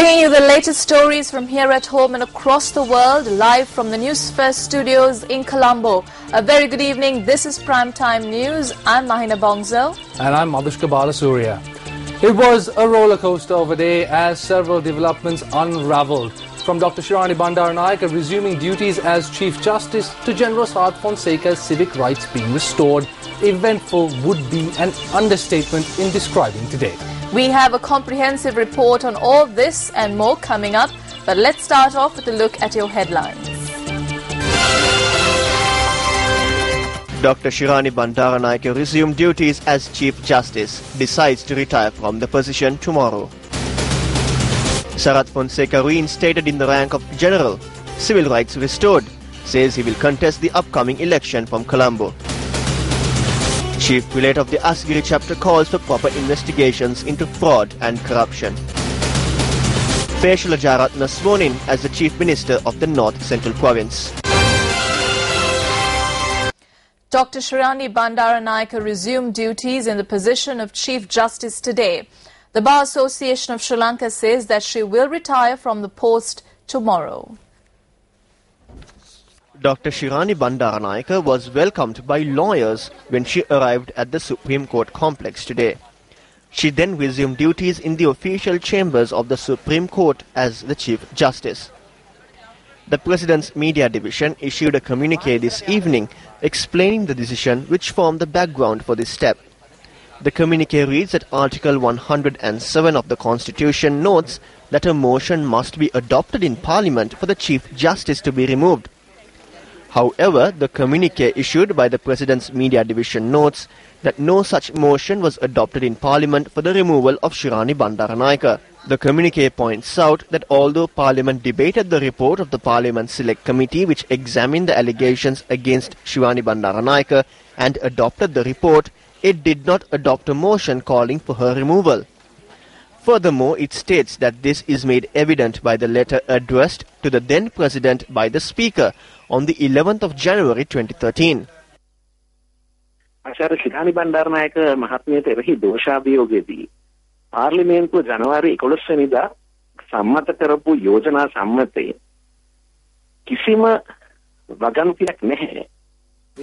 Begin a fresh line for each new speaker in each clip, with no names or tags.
Bringing you the latest stories from here at home and across the world, live from the Newsfirst studios in Colombo. A very good evening. This is Primetime News. I'm Mahina Bongzo.
And I'm Madhushka Balasuriya. It was a roller coaster of a day as several developments unravelled. From Dr. Shirani Bandaranaike resuming duties as Chief Justice to General Saad Fonseca's civic rights being restored, eventful would be an understatement in describing today.
We have a comprehensive report on all this and more coming up, but let's start off with a look at your headlines.
Dr. Shirani Bandaranaike resumed duties as Chief Justice, decides to retire from the position tomorrow. Sarat Fonseca reinstated in the rank of General, civil rights restored, says he will contest the upcoming election from Colombo. Chief Prelate of the Asgiri chapter calls for proper investigations into fraud and corruption. Peshula Jaratna sworn in as the Chief Minister of the North Central Province.
Dr. Shirani Bandaranaike resumed duties in the position of Chief Justice today. The Bar Association of Sri Lanka says that she will retire from the post tomorrow.
Dr. Shirani Bandaranaike was welcomed by lawyers when she arrived at the Supreme Court complex today. She then resumed duties in the official chambers of the Supreme Court as the Chief Justice. The President's Media Division issued a communique this evening explaining the decision which formed the background for this step. The communique reads that Article 107 of the Constitution notes that a motion must be adopted in Parliament for the Chief Justice to be removed. However, the communique issued by the President's Media Division notes that no such motion was adopted in Parliament for the removal of Shirani Bandaranaike. The communique points out that although Parliament debated the report of the Parliament Select Committee which examined the allegations against Shirani Bandaranaike and adopted the report, it did not adopt a motion calling for her removal. Furthermore, it states that this is made evident by the letter addressed to the then President by the Speaker on the 11th of January 2013.
ආචාර්ය ශිරානි බණ්ඩාරනායක මහත්මියට එරෙහි දෝෂාභියෝගයේදී පාර්ලිමේන්තුව ජනවාරි 11 වෙනිදා සම්මත කරපු යෝජනා සම්මතයේ කිසිම වගන්තියක් නැහැ.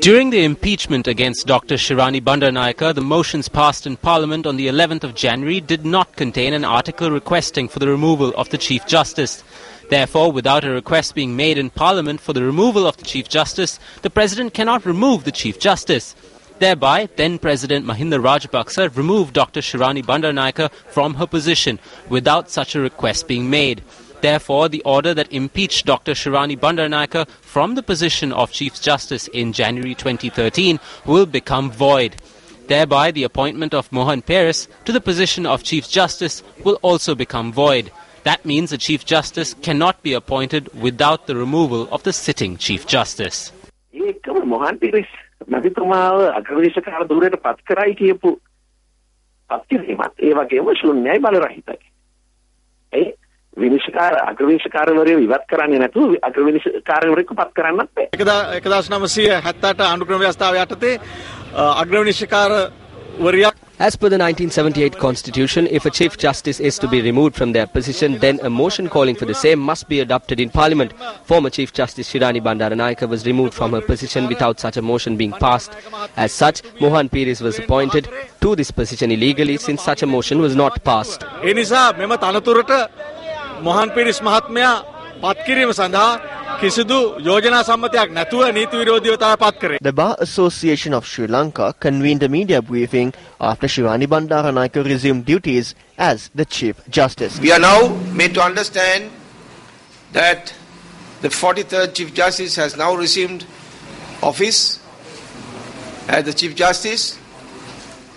During the impeachment against Dr. Shirani Bandaranaike, the motions passed in Parliament on the 11th of January did not contain an article requesting for the removal of the Chief Justice. Therefore, without a request being made in Parliament for the removal of the Chief Justice, the President cannot remove the Chief Justice. Thereby, then President Mahinda Rajapaksa removed Dr. Shirani Bandaranaike from her position without such a request being made. Therefore, the order that impeached Dr. Shirani Bandaranaike from the position of Chief Justice in January 2013 will become void. Thereby, the appointment of Mohan Paris to the position of Chief Justice will also become void. That means the Chief Justice cannot be appointed without the removal of the sitting Chief Justice.
Mohan Paris මැතිතුමාව අග්‍රවේශකාර ධූරයට පත් කරයි කියපු පත්කිරීමත් ඒ වගේම ශුන්‍යයි බලරහිතයි. ඒ විනිශ්චයකාර අග්‍රවේශකාරවරයව ඉවත් කරන්නේ නැතුව අග්‍රවේශකාරවරයෙකු පත් කරන්නත් බෑ.
1978 අනුක්‍රම ව්‍යවස්ථාව යටතේ අග්‍රවේශකාරවරයා
As per the 1978 Constitution, if a Chief Justice is to be removed from their position, then a motion calling for the same must be adopted in Parliament. Former Chief Justice Shirani Bandaranaike was removed from her position without such a motion being passed. As such, Mohan Paris was appointed to this position illegally since such a motion was not passed.
ඒ නිසා මෙම තනතුරට මොහන් පීරිස් මහත්මයා පත් කිරීම සඳහා කිසිදු යෝජනා සම්මතයක් නැතුව නීති විරෝධීව තමයි පත් කරේ.
The Bar Association of Sri Lanka convened a media briefing after Shirani Bandaranaike resumed duties as the Chief Justice.
We are now made to understand that the 43rd Chief Justice has now resumed office as the Chief Justice,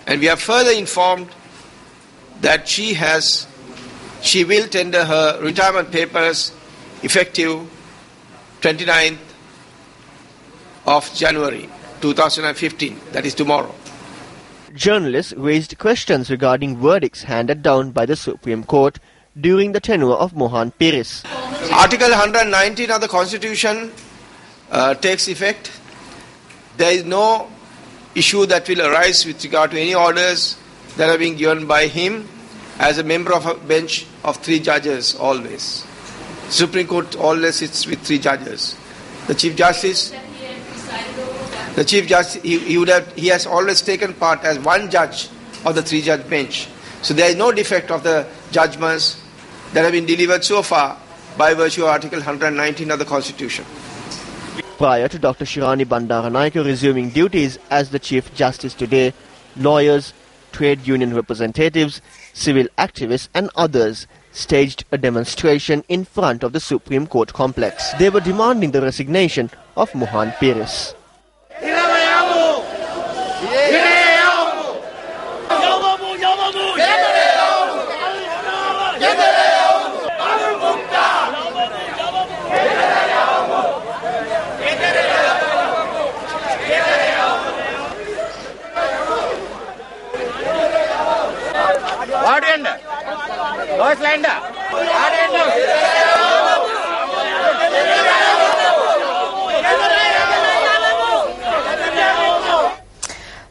and we are further informed that she will tender her retirement papers effective 29th of January 2015, that is tomorrow.
Journalists raised questions regarding verdicts handed down by the Supreme Court during the tenure of Mohan Paris.
Article 119 of the Constitution takes effect. There is no issue that will arise with regard to any orders that are being given by him as a member of a bench of 3 judges always. Supreme Court always sits with 3 judges. The Chief Justice, he has always taken part as one judge of the 3-judge bench. So there is no defect of the judgments that have been delivered so far by virtue of Article 119 of the Constitution.
Prior to Dr. Shirani Bandaranayake resuming duties as the Chief Justice today, lawyers, trade union representatives, civil activists and others staged a demonstration in front of the Supreme Court complex. They were demanding the resignation of Mohan Peiris.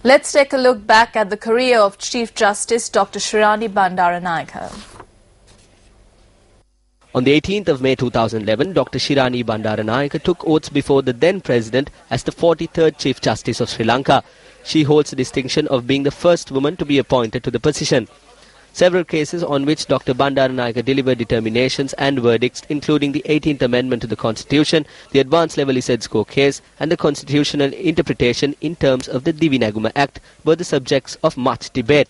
Let's take a look back at the career of Chief Justice Dr. Shirani Bandaranayake.
On the 18th of May 2011, Dr. Shirani Bandaranayake took oaths before the then President as the 43rd Chief Justice of Sri Lanka. She holds the distinction of being the first woman to be appointed to the position. Several cases on which Dr. Bandaranayake delivered determinations and verdicts, including the 18th Amendment to the Constitution, the Advanced Level ESEDSCO case and the constitutional interpretation in terms of the Divinaguma Act, were the subjects of much debate.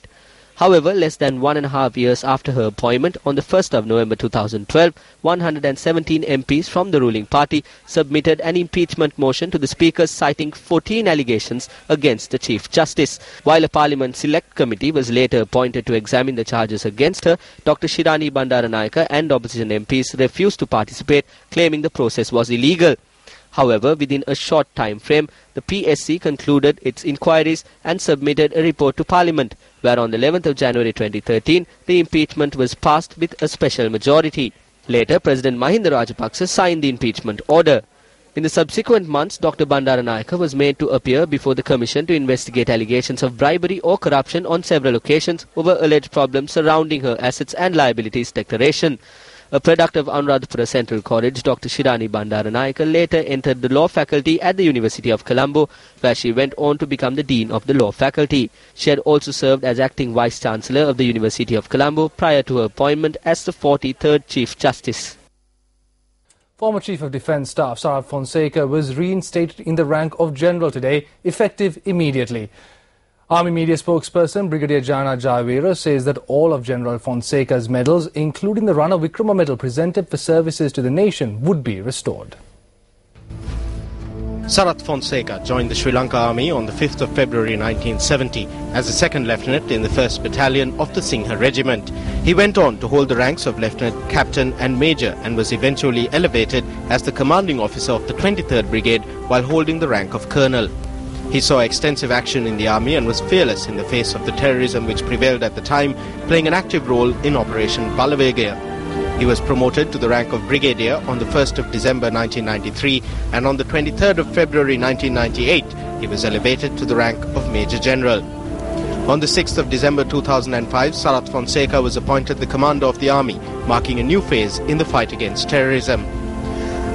However, less than 1.5 years after her appointment, on the 1st of November 2012, 117 MPs from the ruling party submitted an impeachment motion to the Speaker citing 14 allegations against the Chief Justice. While a Parliament Select Committee was later appointed to examine the charges against her, Dr. Shirani Bandaranayake and opposition MPs refused to participate, claiming the process was illegal. However, within a short time frame, the PSC concluded its inquiries and submitted a report to Parliament, where on the 11th of January 2013, the impeachment was passed with a special majority. Later, President Mahinda Rajapaksa signed the impeachment order. In the subsequent months, Dr. Bandaranayake was made to appear before the Commission to investigate allegations of bribery or corruption on several occasions over alleged problems surrounding her assets and liabilities declaration. A product of Anuradhapura Central College, Dr. Shirani Bandaranayake later entered the law faculty at the University of Colombo, where she went on to become the Dean of the Law Faculty. She had also served as acting Vice-Chancellor of the University of Colombo prior to her appointment as the 43rd Chief Justice.
Former Chief of Defence Staff Sarath Fonseca was reinstated in the rank of General today, effective immediately. Army media spokesperson Brigadier Jana Jayavira says that all of General Fonseca's medals, including the Rana Vikrama medal presented for services to the nation, would be restored.
Sarath Fonseca joined the Sri Lanka Army on the 5th of February 1970 as a second lieutenant in the 1st Battalion of the Singha Regiment. He went on to hold the ranks of lieutenant, captain and major and was eventually elevated as the commanding officer of the 23rd Brigade while holding the rank of colonel. He saw extensive action in the army and was fearless in the face of the terrorism which prevailed at the time, playing an active role in Operation Balavegaya. He was promoted to the rank of Brigadier on the 1st of December 1993 and on the 23rd of February 1998 he was elevated to the rank of Major General. On the 6th of December 2005, Sarath Fonseca was appointed the commander of the army, marking a new phase in the fight against terrorism.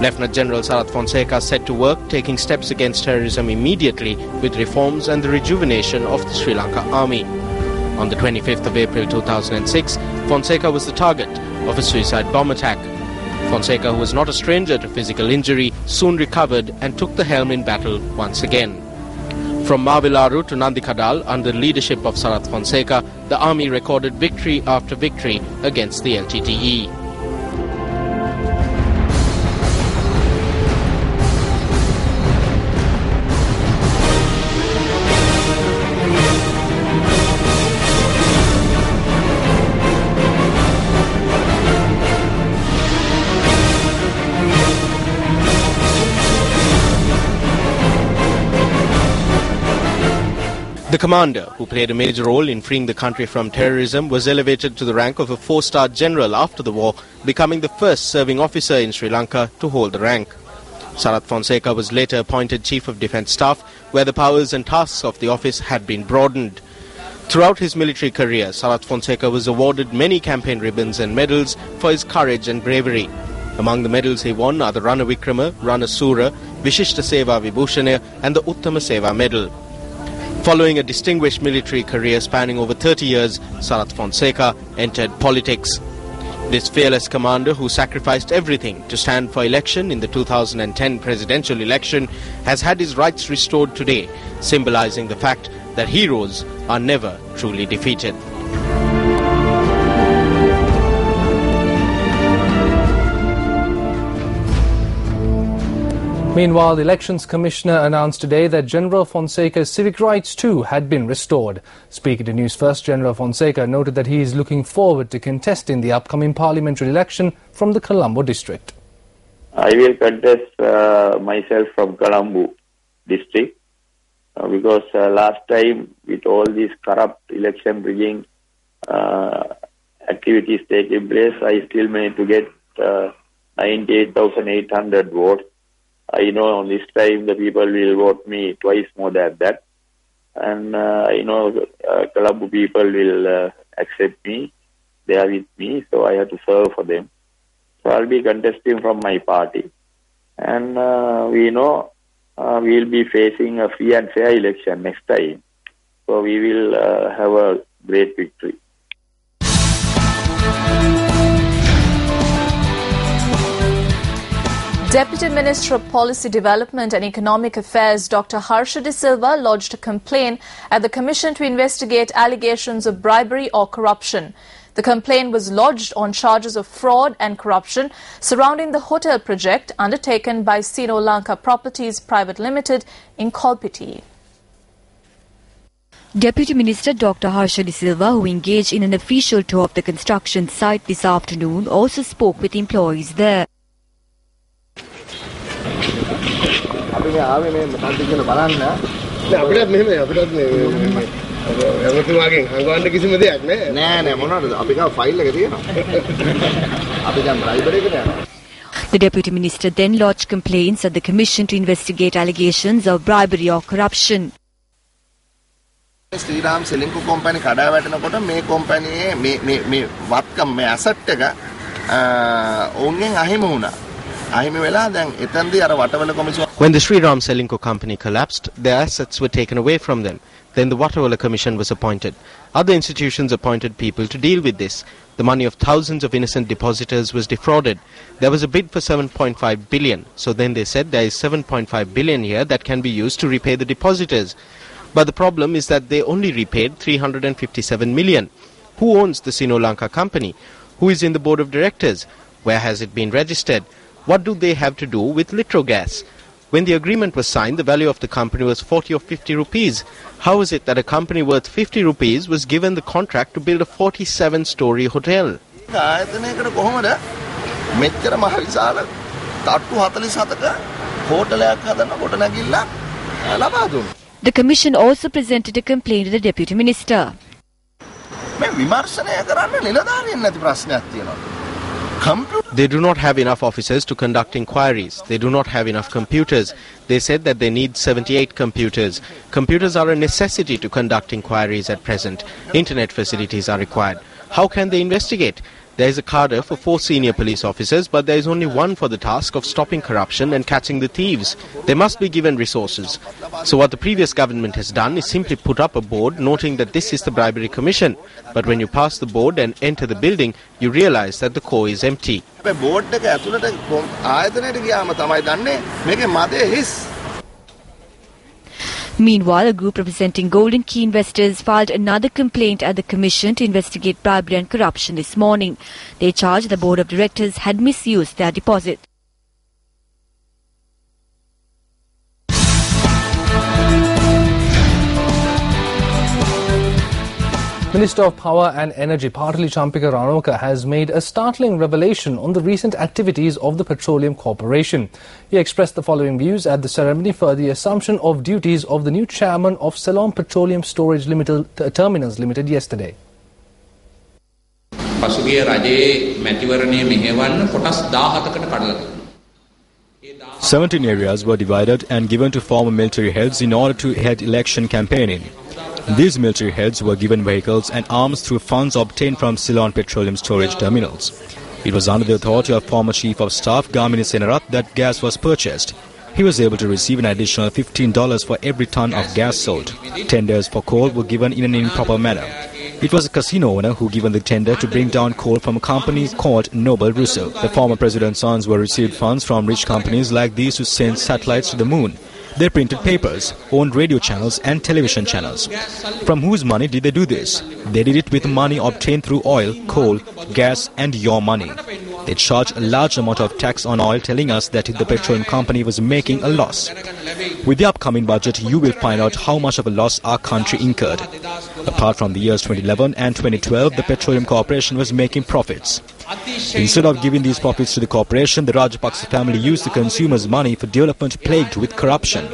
Lieutenant General Sarath Fonseca set to work, taking steps against terrorism immediately with reforms and the rejuvenation of the Sri Lanka Army. On the 25th of April 2006, Fonseca was the target of a suicide bomb attack. Fonseca, who was not a stranger to physical injury, soon recovered and took the helm in battle once again. From Mavilaru to Nandikadal, under the leadership of Sarath Fonseca, the army recorded victory after victory against the LTTE. The commander, who played a major role in freeing the country from terrorism, was elevated to the rank of a 4-star general after the war, becoming the first serving officer in Sri Lanka to hold the rank. Sarath Fonseca was later appointed Chief of Defence Staff, where the powers and tasks of the office had been broadened. Throughout his military career, Sarath Fonseca was awarded many campaign ribbons and medals for his courage and bravery. Among the medals he won are the Rana Vikrama, Rana Sura, Vishishta Seva Vibhushana and the Uttama Seva Medal. Following a distinguished military career spanning over 30 years, Sarath Fonseca entered politics. This fearless commander, who sacrificed everything to stand for election in the 2010 presidential election, has had his rights restored today, symbolizing the fact that heroes are never truly defeated.
Meanwhile, the Elections Commissioner announced today that General Fonseca's civic rights too had been restored. Speaking to Newsfirst, General Fonseca noted that he is looking forward to contesting the upcoming parliamentary election from the Colombo district.
I will contest myself from Colombo district because last time with all these corrupt election rigging activities taking place, I still managed to get 98,800 votes. I know this time the people will vote me twice more than that. And I know Colombo people will accept me. They are with me, so I have to serve for them. So I'll be contesting from my party. And we know we'll be facing a free and fair election next time. So we will have a great victory.
Deputy Minister of Policy Development and Economic Affairs Dr. Harsha De Silva lodged a complaint at the Commission to investigate allegations of bribery or corruption. The complaint was lodged on charges of fraud and corruption surrounding the hotel project undertaken by Lanka Properties Private Limited in Kolpiti.
Deputy Minister Dr. Harsha De Silva, who engaged in an official tour of the construction site this afternoon, also spoke with employees there. The Deputy Minister then lodged complaints at the Commission to investigate allegations of bribery or corruption.
Sriram Selinko company kada වැටෙනකොට මේ company මේ වත්කම් මේ asset එක ඕන්ගෙන් අහිමි වුණා. අහිමි වෙලා දැන් එතනදී අර වටවල කොමිසම.
When the Sriram Selinko company collapsed, their assets were taken away from them. Then the Watawala Commission was appointed. Other institutions appointed people to deal with this. The money of thousands of innocent depositors was defrauded. There was a bid for 7.5 billion. So then they said there is 7.5 billion here that can be used to repay the depositors. But the problem is that they only repaid 357 million. Who owns the Lanka company? Who is in the board of directors? Where has it been registered? What do they have to do with Litrogas? When the agreement was signed, the value of the company was 40 or 50 rupees. How is it that a company worth 50 rupees was given the contract to build a 47-story hotel?
The Commission also presented a complaint to the Deputy Minister.
They do not have enough officers to conduct inquiries. They do not have enough computers. They said that they need 78 computers. Computers are a necessity to conduct inquiries at present. Internet facilities are required. How can they investigate? There is a cadre for 4 senior police officers, but there is only one for the task of stopping corruption and catching the thieves. They must be given resources. So what the previous government has done is simply put up a board noting that this is the bribery commission. But when you pass the board and enter the building, you realize that the core is empty.
Meanwhile, a group representing Golden Key investors filed another complaint at the Commission to investigate bribery and corruption this morning. They charged the board of directors had misused their deposit.
Minister of Power and Energy Partali Champika Ranoka has made a startling revelation on the recent activities of the Petroleum Corporation. He expressed the following views at the ceremony for the assumption of duties of the new chairman of Ceylon Petroleum Storage Terminals Limited yesterday.
17 areas were divided and given to former military heads in order to head election campaigning. These military heads were given vehicles and arms through funds obtained from Ceylon petroleum storage terminals. It was under the authority of former Chief of Staff Gamini Senarat that gas was purchased. He was able to receive an additional $15 for every ton of gas sold. Tenders for coal were given in an improper manner. It was a casino owner who given the tender to bring down coal from a company called Noble Russo. The former president's sons were received funds from rich companies like these to send satellites to the moon. They printed papers, owned radio channels and television channels. From whose money did they do this? They did it with money obtained through oil, coal, gas and your money. They charged a large amount of tax on oil, telling us that the petroleum company was making a loss. With the upcoming budget, you will find out how much of a loss our country incurred. Apart from the years 2011 and 2012, the Petroleum Corporation was making profits. Instead of giving these profits to the corporation, the Rajapaksa family used the consumers' money for development plagued with corruption.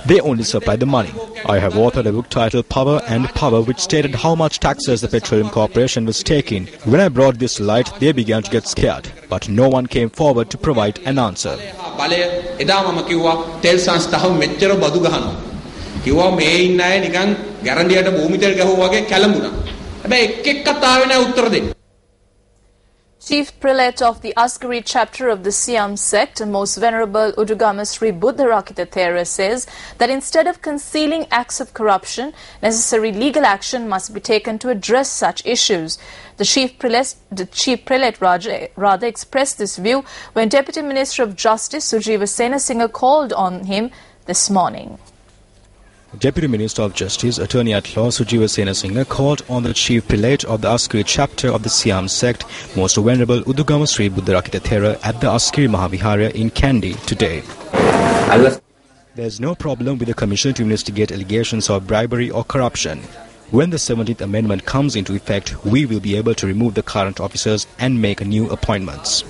They only supplied the money. I have authored a book titled Power and Power, which stated how much taxes the Petroleum Corporation was taking. When I brought this to light, they began to get scared, but no one came forward to provide an answer.
Chief Prelate of the Asgari chapter of the Siam sect, Most Venerable Udugama Sri Buddharakita Thera, says that instead of concealing acts of corruption, necessary legal action must be taken to address such issues. The Chief Prelate rather expressed this view when Deputy Minister of Justice Sujiva Senasinghe called on him this morning.
Deputy Minister of Justice, Attorney at Law Sujiva Senasinghe called on the Chief Prelate of the Asgari chapter of the Siam sect, Most Venerable Udugama Sri Buddharakita Thera, at the Asgari Mahavihara in Kandy today. There is no problem with the Commission to investigate allegations of bribery or corruption. When the 17th Amendment comes into effect, we will be able to remove the current officers and make new appointments.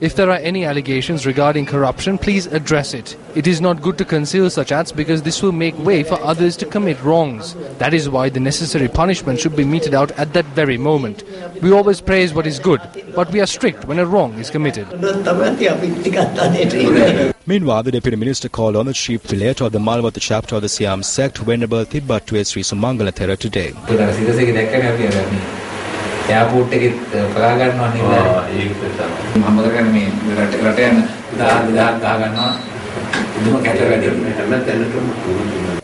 If there are any allegations regarding corruption, please address it. It is not good to conceal such acts because this will make way for others to commit wrongs. That is why the necessary punishment should be meted out at that very moment. We always praise what is good, but we are strict when a wrong is committed.
Meanwhile, the Deputy Minister called on the Chief Prelate of the Malwata chapter of the Siam sect, Venerable Thibbattuwe Sri Sumangala Thera today.
Airport එකෙත් පලා ගන්නවා නේද? මම කරන්නේ මේ රට යන දාහක් ගහ ගන්නවා. දුම කැට වැඩි.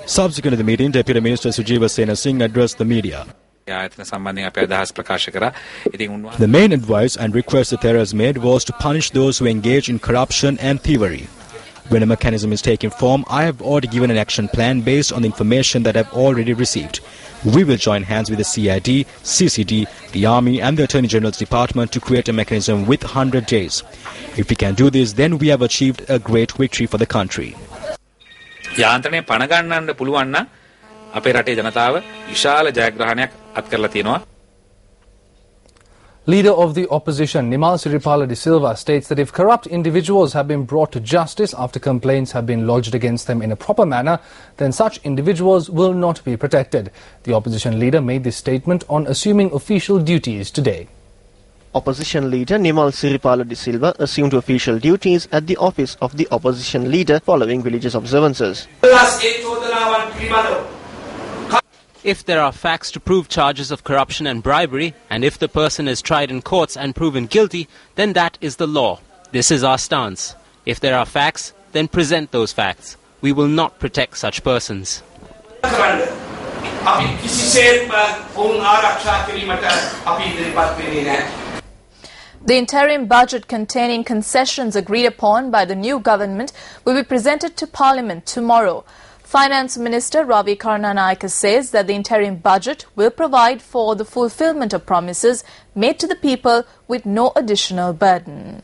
Subsequent to the meeting, Deputy Minister Sujiva Senasinghe addressed the media. The main advice and request the Theras made was to punish those who engage in corruption and thievery. When a mechanism is taking form, I have already given an action plan based on the information that I have already received. We will join hands with the CID, CCD, the Army and the Attorney General's Department to create a mechanism with 100 days. If we can do this, then we have achieved a great victory for the country.
යාන්ත්‍රණය පණ ගන්නන්න පුළුවන් නම් අපේ රටේ ජනතාව විශාල ජයග්‍රහණයක් අත් කරලා තියෙනවා.
Leader of the opposition, Nimal Siripala de Silva, states that if corrupt individuals have been brought to justice after complaints have been lodged against them in a proper manner, then such individuals will not be protected. The opposition leader made this statement on assuming official duties today.
Opposition leader Nimal Siripala de Silva assumed official duties at the office of the opposition leader following religious observances.
If there are facts to prove charges of corruption and bribery, and if the person is tried in courts and proven guilty, then that is the law. This is our stance. If there are facts, then present those facts. We will not protect such persons.
The interim budget containing concessions agreed upon by the new government will be presented to Parliament tomorrow. Finance Minister Ravi Karnanayake says that the interim budget will provide for the fulfillment of promises made to the people with no additional burden.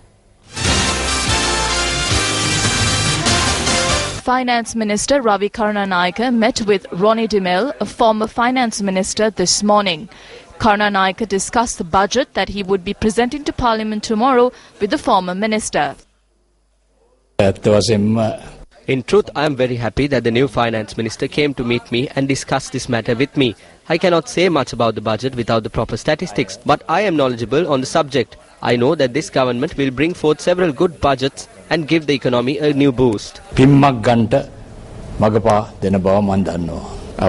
Finance Minister Ravi Karnanayake met with Ronnie DeMille, a former finance minister, this morning. Karnanayake discussed the budget that he would be presenting to Parliament tomorrow with the former minister.
In truth, I am very happy that the new finance minister came to meet me and discuss this matter with me. I cannot say much about the budget without the proper statistics, but I am knowledgeable on the subject. I know that this government will bring forth several good budgets and give the economy a new boost.
මගපා දෙන බව මම දන්නවා.
The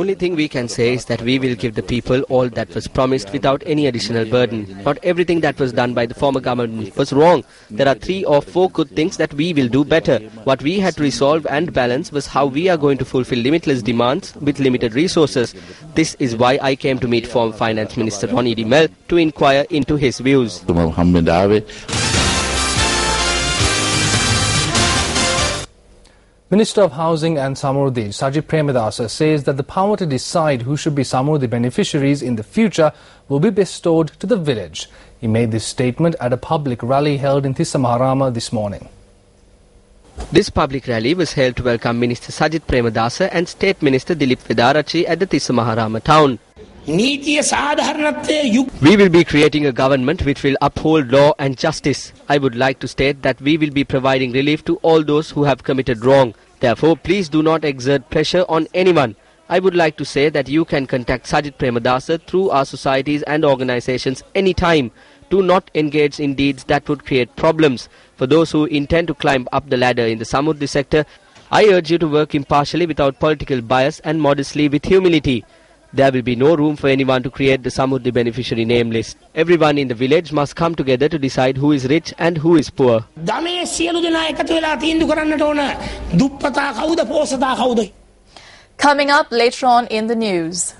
only thing we can say is that we will give the people all that was promised without any additional burden. Not everything that was done by the former government was wrong. There are 3 or 4 good things that we will do better. What we had to resolve and balance was how we are going to fulfill limitless demands with limited resources. This is why I came to meet former Finance Minister Ronnie Mel to inquire into his views.
Minister of Housing and Samurdhi, Sajid Premadasa, says that the power to decide who should be Samurdhi beneficiaries in the future will be bestowed to the village. He made this statement at a public rally held in Tissamaharama this morning.
This public rally was held to welcome Minister Sajid Premadasa and State Minister Dilip Vedarachi at the Tissamaharama town. We will be creating a government which will uphold law and justice. I would like to state that we will be providing relief to all those who have committed wrong. Therefore, please do not exert pressure on anyone. I would like to say that you can contact Sajid Premadasa through our societies and organizations anytime. Do not engage in deeds that would create problems. For those who intend to climb up the ladder in the Samurdhi sector, I urge you to work impartially without political bias and modestly with humility. There will be no room for anyone to create the Samurdhi beneficiary name list. Everyone in the village must come together to decide who is rich and who is poor.
Coming up later on in the news.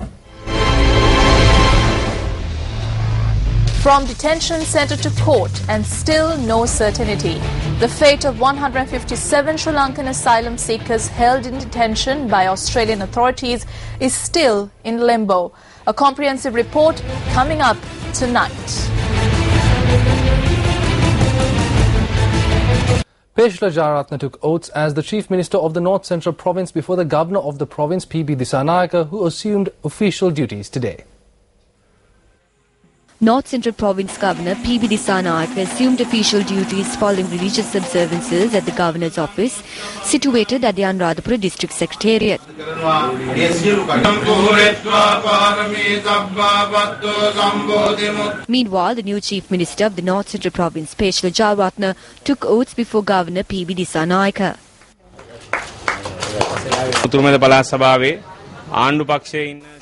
From detention centre to court and still no certainty. The fate of 157 Sri Lankan asylum seekers held in detention by Australian authorities is still in limbo. A comprehensive report coming up tonight.
Peshla Jayaratne took oaths as the Chief Minister of the North Central Province before the Governor of the province, P.B. Dissanayake, who assumed official duties today.
North Central Province Governor P.B. Dissanayake assumed official duties following religious observances at the Governor's office, situated at the Anuradhapura District Secretariat. Meanwhile, the new Chief Minister of the North Central Province, Peshla Jayaratne, took oaths before Governor P.B. Dissanayake.
I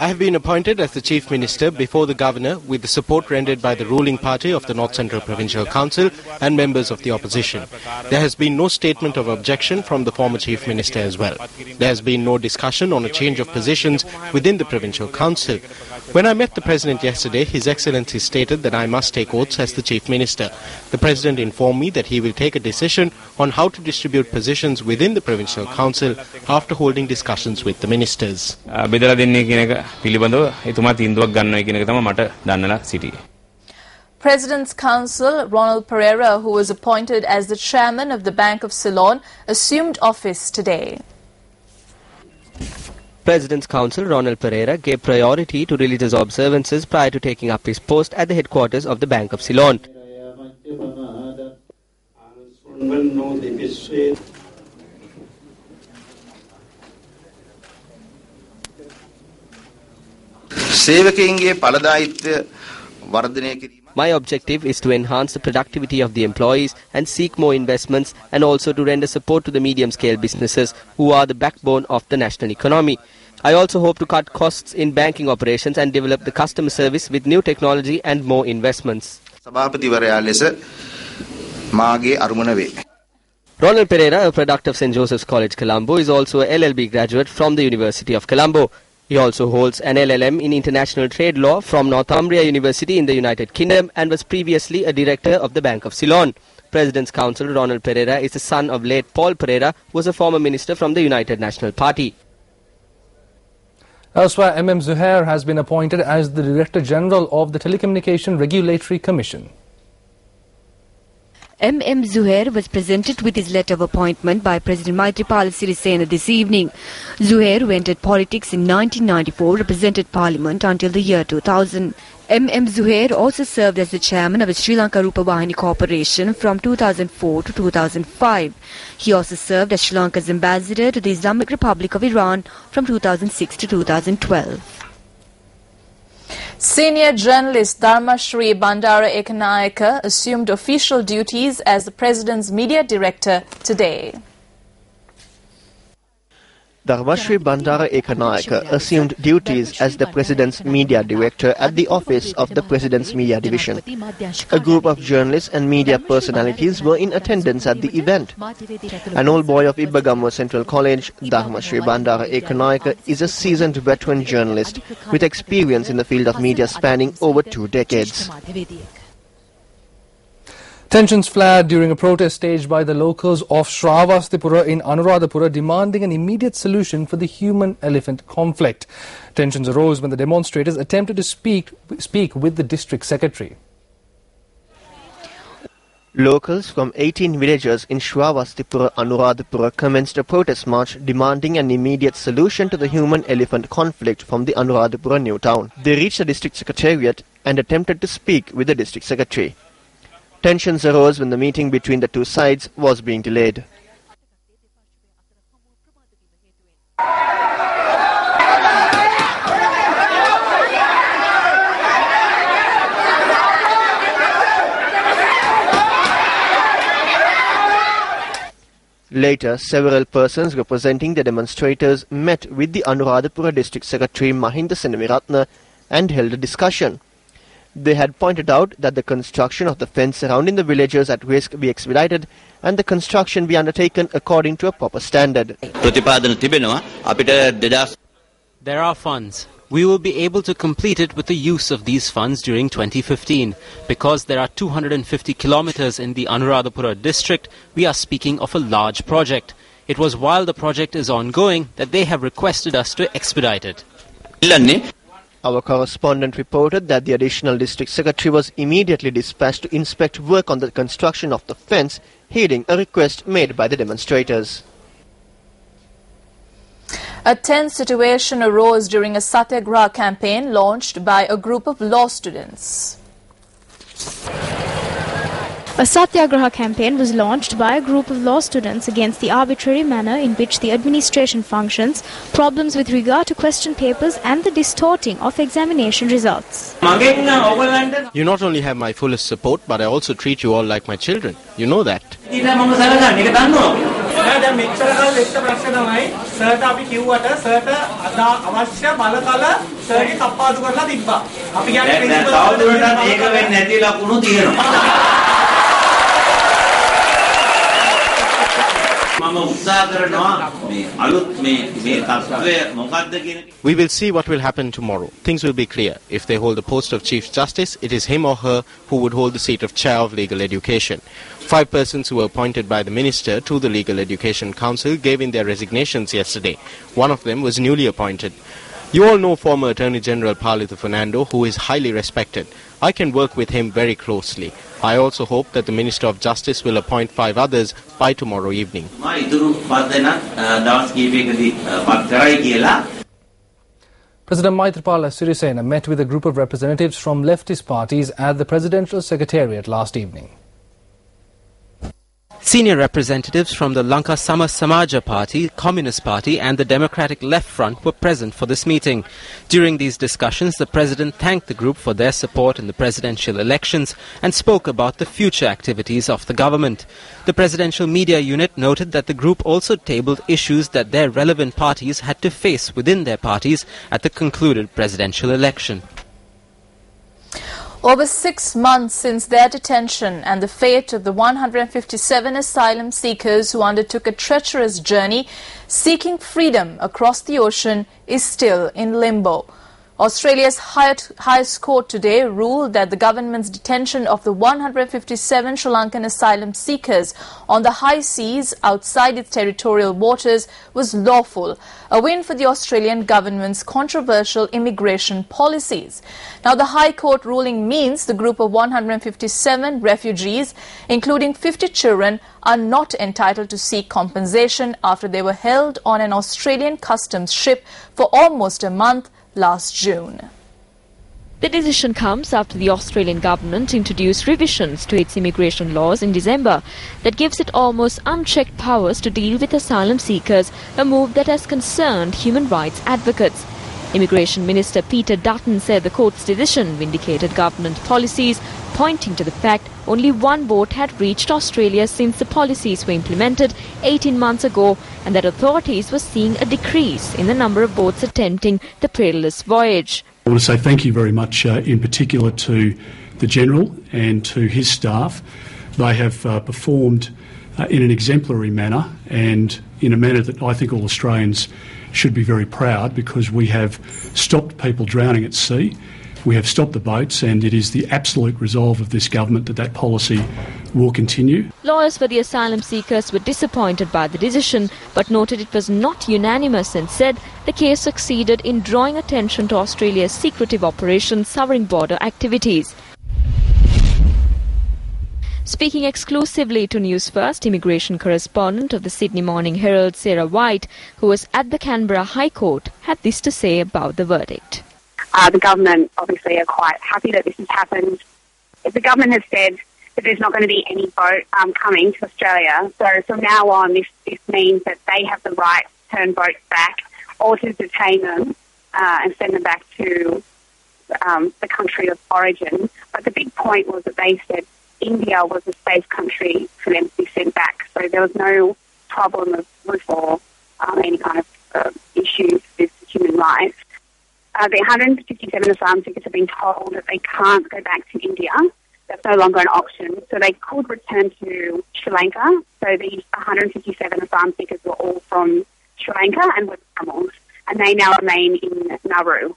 have been appointed as the Chief Minister before the Governor with the support rendered by the ruling party of the North Central Provincial Council and members of the opposition. There has been no statement of objection from the former Chief Minister as well. There has been no discussion on a change of positions within the Provincial Council. When I met the President yesterday, His Excellency stated that I must take oaths as the Chief Minister. The President informed me that he will take a decision on how to distribute positions within the Provincial Council after holding discussions with the ministers.
President's Counsel Ronald Pereira, who was appointed as the chairman of the Bank of Ceylon, assumed office today.
President's Counsel Ronald Pereira gave priority to religious observances prior to taking up his post at the headquarters of the Bank of Ceylon. My objective is to enhance the productivity of the employees and seek more investments, and also to render support to the medium-scale businesses who are the backbone of the national economy. I also hope to cut costs in banking operations and develop the customer service with new technology and more investments. Ronald Pereira, a product of St. Joseph's College, Colombo, is also a LLB graduate from the University of Colombo. He also holds an LLM in International Trade Law from Northumbria University in the United Kingdom and was previously a director of the Bank of Ceylon. President's Counsel Ronald Pereira is the son of late Paul Pereira, who was a former minister from the United National Party.
Elsewhere, M.M. Zuhair has been appointed as the Director General of the Telecommunication Regulatory Commission.
M.M. Zuhair was presented with his letter of appointment by President Maithripala Sirisena this evening. Zuhair, who entered politics in 1994, represented Parliament until the year 2000. M.M. Zuhair also served as the chairman of the Sri Lanka Rupavahini Corporation from 2004 to 2005. He also served as Sri Lanka's ambassador to the Islamic Republic of Iran from 2006 to 2012.
Senior journalist Dharmashri Bandara Ekanayaka assumed official duties as the President's media director today.
Dharmashri Bandara Ekanayaka assumed duties as the President's media director at the office of the President's Media Division. A group of journalists and media personalities were in attendance at the event. An old boy of Ibbagamwa Central College, Dharmashri Bandara Ekanayaka is a seasoned veteran journalist with experience in the field of media spanning over 2 decades.
Tensions flared during a protest staged by the locals of Shravastipura in Anuradhapura demanding an immediate solution for the human-elephant conflict. Tensions arose when the demonstrators attempted to speak with the district secretary.
Locals from 18 villages in Shravastipura, Anuradhapura commenced a protest march demanding an immediate solution to the human-elephant conflict from the Anuradhapura new town. They reached the district secretariat and attempted to speak with the district secretary. Tensions arose when the meeting between the two sides was being delayed. Later, several persons representing the demonstrators met with the Anuradhapura District Secretary Mahinda Senamiratna and held a discussion. They had pointed out that the construction of the fence surrounding the villages at risk be expedited and the construction be undertaken according to a proper standard.
There are funds. We will be able to complete it with the use of these funds during 2015. Because there are 250 kilometers in the Anuradhapura district, we are speaking of a large project. It was while the project is ongoing that they have requested us to expedite it.
Our correspondent reported that the additional district secretary was immediately dispatched to inspect work on the construction of the fence, heeding a request made by the demonstrators.
A tense situation arose during a satyagraha campaign launched by a group of law students.
A satyagraha campaign was launched by a group of law students against the arbitrary manner in which the administration functions, problems with regard to question papers and the distorting of examination results.
You not only have my fullest support, but I also treat you all like my children. You know that. We will see what will happen tomorrow. Things will be clear. If they hold the post of Chief Justice, it is him or her who would hold the seat of Chair of Legal Education. 5 persons who were appointed by the Minister to the Legal Education Council gave in their resignations yesterday. One of them was newly appointed. You all know former Attorney General Palita Fernando, who is highly respected. I can work with him very closely. I also hope that the Minister of Justice will appoint 5 others by tomorrow evening.
President Maithripala Sirisena met with a group of representatives from leftist parties at the Presidential Secretariat last evening.
Senior representatives from the Lanka Sama Samaja Party, Communist Party and the Democratic Left Front were present for this meeting. During these discussions, the President thanked the group for their support in the presidential elections and spoke about the future activities of the government. The Presidential Media Unit noted that the group also tabled issues that their relevant parties had to face within their parties at the concluded presidential election.
Over 6 months since their detention and the fate of the 157 asylum seekers who undertook a treacherous journey seeking freedom across the ocean is still in limbo. Australia's highest court today ruled that the government's detention of the 157 Sri Lankan asylum seekers on the high seas outside its territorial waters was lawful, a win for the Australian government's controversial immigration policies. Now, the High Court ruling means the group of 157 refugees, including 50 children, are not entitled to seek compensation after they were held on an Australian customs ship for almost a month last June.
The decision comes after the Australian government introduced revisions to its immigration laws in December that gives it almost unchecked powers to deal with asylum seekers, a move that has concerned human rights advocates. Immigration Minister Peter Dutton said the court's decision vindicated government policies, pointing to the fact only one boat had reached Australia since the policies were implemented 18 months ago, and that authorities were seeing a decrease in the number of boats attempting the perilous voyage.
I want to say thank you very much in particular to the General and to his staff. They have performed in an exemplary manner and in a manner that I think all Australians should be very proud, because we have stopped people drowning at sea, we have stopped the boats, and it is the absolute resolve of this government that that policy will continue.
Lawyers for the asylum seekers were disappointed by the decision, but noted it was not unanimous and said the case succeeded in drawing attention to Australia's secretive Operation Sovereign Border activities. Speaking exclusively to Newsfirst, immigration correspondent of the Sydney Morning Herald, Sarah White, who was at the Canberra High Court, had this to say about the verdict.
The government obviously are quite happy that this has happened. The government has said that there's not going to be any boat coming to Australia. So from now on, this means that they have the right to turn boats back or to detain them and send them back to the country of origin. But the big point was that they said India was a safe country for them to be sent back. So there was no problem of roof or any kind of issues with human rights. The 157 asylum seekers have been told that they can't go back to India. That's no longer an option. So they could return to Sri Lanka. So these 157 asylum seekers were all from Sri Lanka and were Tamils, and they now remain in Nauru.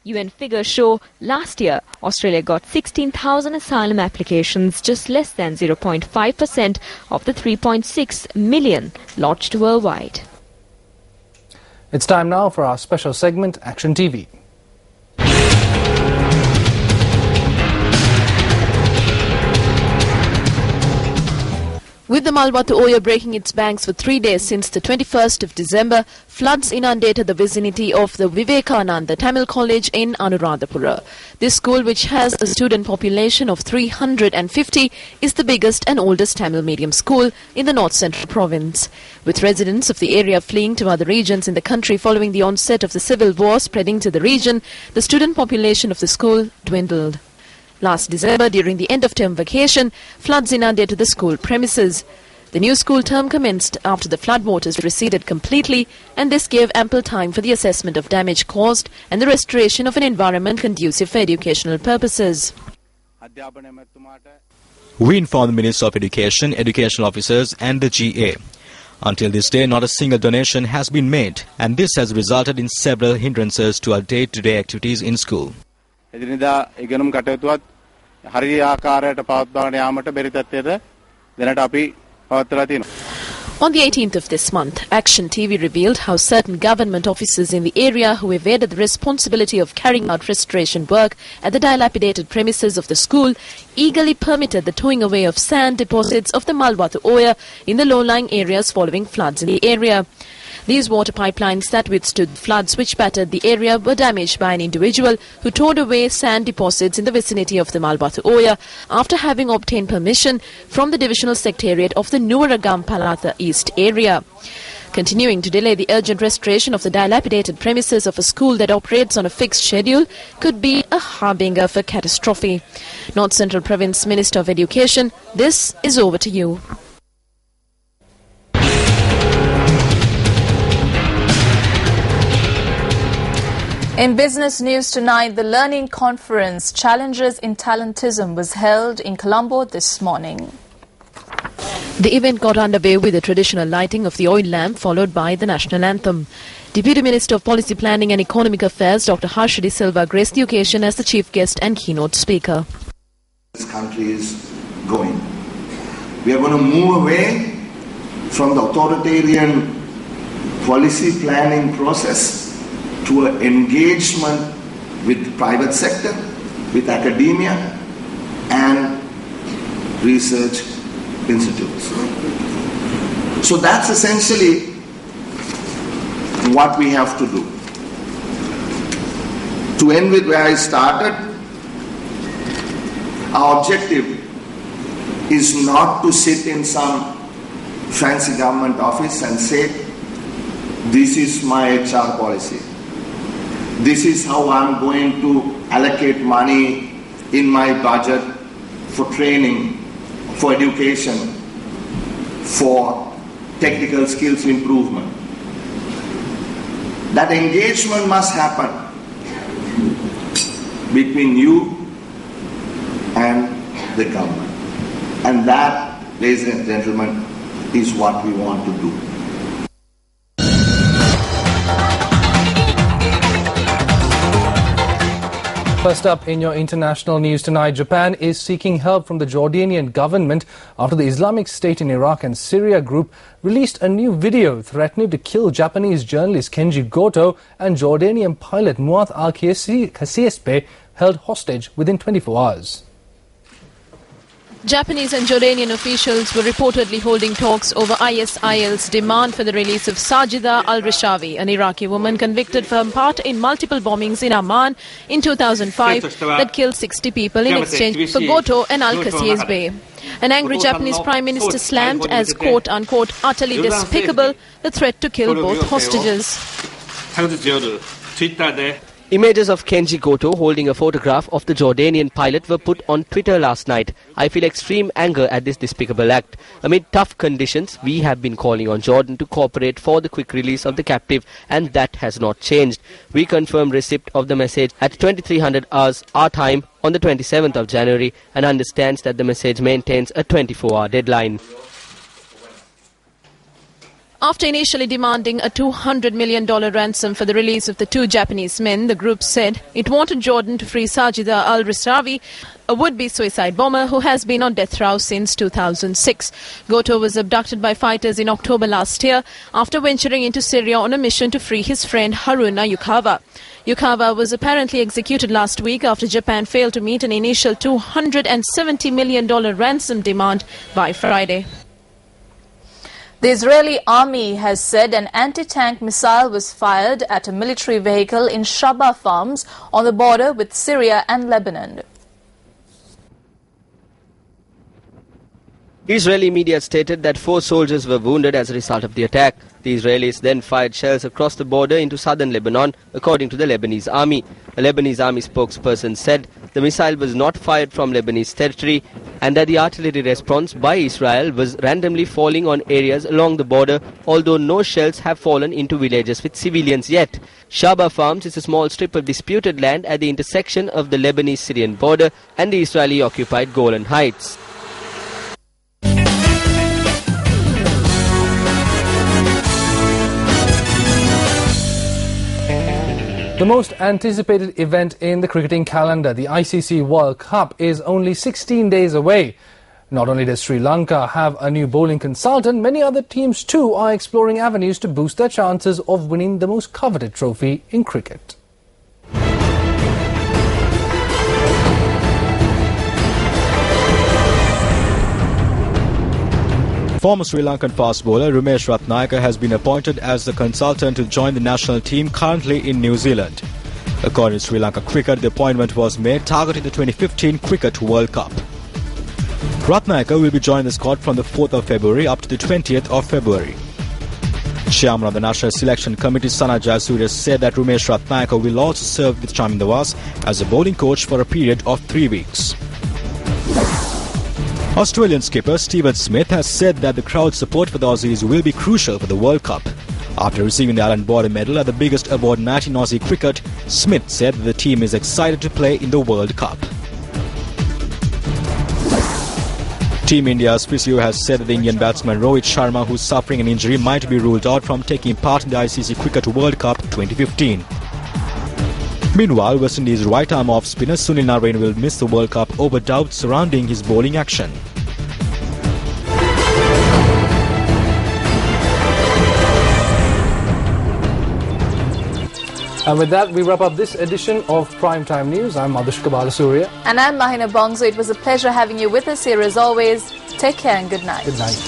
UN figures show last year Australia got 16,000 asylum applications, just less than 0.5% of the 3.6 million lodged worldwide.
It's time now for our special segment, Action TV.
With the Malwatu Oya breaking its banks for 3 days since the 21st of December, floods inundated the vicinity of the Vivekananda Tamil College in Anuradhapura. This school, which has a student population of 350, is the biggest and oldest Tamil medium school in the North Central Province. With residents of the area fleeing to other regions in the country following the onset of the civil war spreading to the region, the student population of the school dwindled. Last December, during the end-of-term vacation, floods inundated the school premises. The new school term commenced after the floodwaters receded completely, and this gave ample time for the assessment of damage caused and the restoration of an environment conducive for educational purposes.
We informed the Minister of Education, educational officers and the GA. Until this day, not a single donation has been made, and this has resulted in several hindrances to our day-to-day activities in school.
එදිනෙදා ඉගෙනුම් කටයුතුවත් හරිය ආකාරයට පවත්වාගෙන යාමට බැරි තත්ත්වයට දැනට අපි පවත්වලා තියෙනවා.
On the 18th of this month, Action TV revealed how certain government officers in the area who evaded the responsibility of carrying out restoration work at the dilapidated premises of the school eagerly permitted the towing away of sand deposits of the Malwatu Oya in the low-lying areas following floods in the area. These water pipelines that withstood floods which battered the area were damaged by an individual who towed away sand deposits in the vicinity of the Malwatu Oya after having obtained permission from the Divisional Secretariat of the Nuwaragam Palatha East area. Continuing to delay the urgent restoration of the dilapidated premises of a school that operates on a fixed schedule could be a harbinger for catastrophe. North Central Province Minister of Education, this is over to you.
In business news tonight, the Learning Conference Challenges in Talentism was held in Colombo this morning.
The event got underway with the traditional lighting of the oil lamp followed by the national anthem. Deputy Minister of Policy Planning and Economic Affairs Dr. Harshadi Silva graced the occasion as the chief guest and keynote speaker.
This country is going. We are going to move away from the authoritarian policy planning process to an engagement with the private sector, with academia and research institutes. So that's essentially what we have to do. To end with where I started, our objective is not to sit in some fancy government office and say, this is my HR policy. this is how I'm going to allocate money in my budget for training, for education, for technical skills improvement. That engagement must happen between you and the government. And that, ladies and gentlemen, is what we want to do.
First up in your international news tonight, Japan is seeking help from the Jordanian government after the Islamic State in Iraq and Syria group released a new video threatening to kill Japanese journalist Kenji Goto and Jordanian pilot Muath al-Khasiespe held hostage within 24 hours.
Japanese and Jordanian officials were reportedly holding talks over ISIL's demand for the release of Sajida al-Rishawi, an Iraqi woman convicted for her part in multiple bombings in Amman in 2005 that killed 60 people in exchange for Goto and al-Khasiespe. An angry Japanese Prime Minister slammed as quote-unquote utterly despicable the threat to kill both hostages.
Images of Kenji Goto holding a photograph of the Jordanian pilot were put on Twitter last night. I feel extreme anger at this despicable act. Amid tough conditions, we have been calling on Jordan to cooperate for the quick release of the captive, and that has not changed. We confirm receipt of the message at 2300 hours our time on the 27th of January and understands that the message maintains a 24-hour deadline.
After initially demanding a $200 million ransom for the release of the two Japanese men, the group said it wanted Jordan to free Sajida al-Rishawi, a would-be suicide bomber who has been on death row since 2006. Goto was abducted by fighters in October last year after venturing into Syria on a mission to free his friend Haruna Yukawa. Yukawa was apparently executed last week after Japan failed to meet an initial $270 million ransom demand by Friday.
The Israeli army has said an anti-tank missile was fired at a military vehicle in Shaba Farms on the border with Syria and Lebanon.
Israeli media stated that 4 soldiers were wounded as a result of the attack. The Israelis then fired shells across the border into southern Lebanon, according to the Lebanese army. A Lebanese army spokesperson said the missile was not fired from Lebanese territory and that the artillery response by Israel was randomly falling on areas along the border, although no shells have fallen into villages with civilians yet. Shaba Farms is a small strip of disputed land at the intersection of the Lebanese-Syrian border and the Israeli-occupied Golan Heights.
The most anticipated event in the cricketing calendar, the ICC World Cup, is only 16 days away. Not only does Sri Lanka have a new bowling consultant, many other teams too are exploring avenues to boost their chances of winning the most coveted trophy in cricket.
Former Sri Lankan fast bowler Ramesh Ratnayaka has been appointed as the consultant to join the national team currently in New Zealand. According to Sri Lanka Cricket, the appointment was made targeting the 2015 Cricket World Cup. Ratnayaka will be joining the squad from the 4th of February up to the 20th of February. Chairman of the National Selection Committee Sana Jayasuriya said that Ramesh Ratnayaka will also serve with Chamindawaz as a bowling coach for a period of 3 weeks. Australian skipper Steven Smith has said that the crowd support for the Aussies will be crucial for the World Cup. After receiving the Allan Border Medal at the biggest award night in Aussie cricket, Smith said that the team is excited to play in the World Cup. Team India's physio has said that the Indian batsman Rohit Sharma, who's suffering an injury, might be ruled out from taking part in the ICC Cricket World Cup 2015. Meanwhile, West Indies right-arm off-spinner Sunil Narine will miss the World Cup over doubts surrounding his bowling action.
And with that, we wrap up this edition of Primetime News. I'm Madhushka Balasuriya.
And I'm Mahina Bongso. It was a pleasure having you with us here as always. Take care and good night.
Good night.